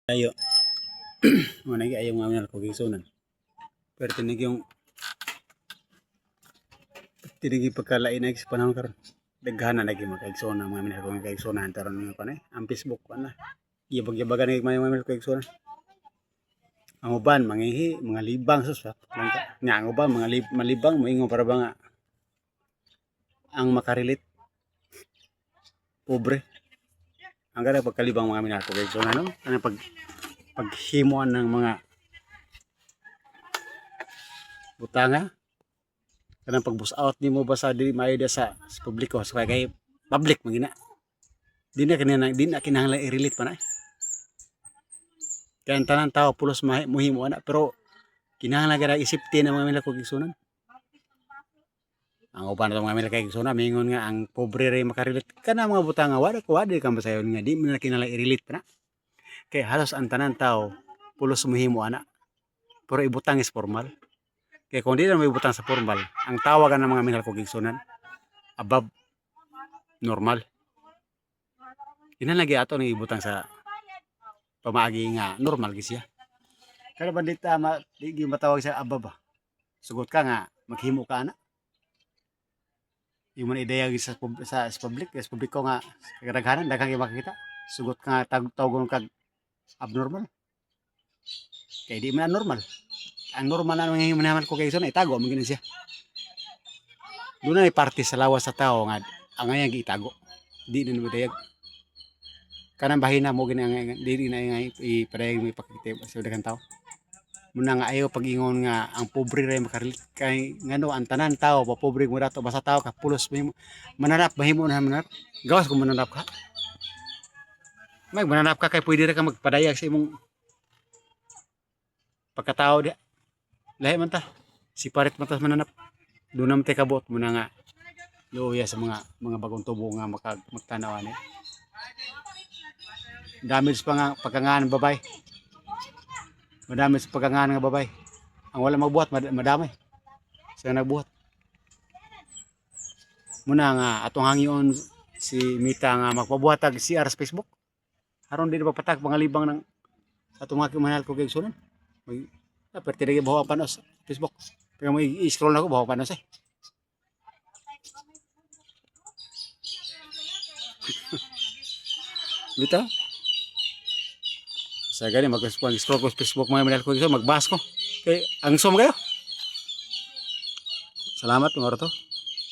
Ayo, mana lagi ayaw ngamin ko gisunan. Pero tinigi pagkalain na sa panahon karon. Daghana lagi makaigsunan mga minal ko kaigsunan taron nga panay. Ang Facebook pa na. Gibag-gibagan lagi mga minal ko kaigsunan. Ang uban mangihi, mga libang sus. Nga ang uban mga malibang moingon para ba nga ang makarilit pobre. Ang ganda pagkalibang mga minal ko kaigsunan no. Ano paghimuan ng mga butanga kanang pag-bus out nimo ba sa dili maayo sa publiko sa kay public magina di na kinahanglan i-relate pa na kaya ang tanan tao pulos muhimo ana pero kinahanglan gyud isipti ng mga mila kog igsunan ang uban ng mga mila kay igsunan mingon nga ang pobre ray makarelate kana mga butanga wala ka masayon nga di man kinahanglan i-relate pa na kay halos ang tanan tao pulos muhimo ana pero ibutang is formal. Kaya kung di na may butang sa formal, ang tawagan ng mga minal kong igsunan, above normal. Inalagi ato ng ibutang sa pamaagi nga normal gisiya. Kaya bandita di matawag sa above ba? Sugot ka nga, maghimo ka ana. Yung man ideya sa publiko nga, kagadahanan, daghang makikita. Sugot ka nga, tawagon kag abnormal. Kaya di man normal. Ang normal na mga himanaman ko kay Ison ay itago magin siya. Doon ay parte sa lawas sa tao nga ang ayang itago. Di na nabudayag. Kanang bahina mo gini ang dili na nga ipadayag mo ipakita sa daghang tao. Muna nga ayo pag-ingon nga ang pobre ray makarilit kay ngano ang tanan tao pa pobre mo dato basta tao ka pulos mo mananap mahimo na mananap. Gawas ko mananap ka. Mananap ka kay pwede ra ka magpadayag sa imong pagkatao dia. Lahi man ta, si parit man ta mananap. Doon naman tayo kabot muna nga luya sa mga bagong tubo nga magtanawan eh. Damage pa nga pagkangaan ng babay. Madami sa pagkangaan ng babay. Ang wala magbuhat, madami. Sila nagbuhat. Muna nga, atong hangyon si Mita nga magpabuhatag CR sa Facebook. Haron din papatag pangalibang ng atong mga kimanal ko kay sunan. Dapat tidak bawa panos Facebook. Pero mo i-scroll ako bawa panos eh. Dito. Sa gani mag-scroll ko sa Facebook mga minal ko magbas ko. Kay ang som kayo. Salamat mga to.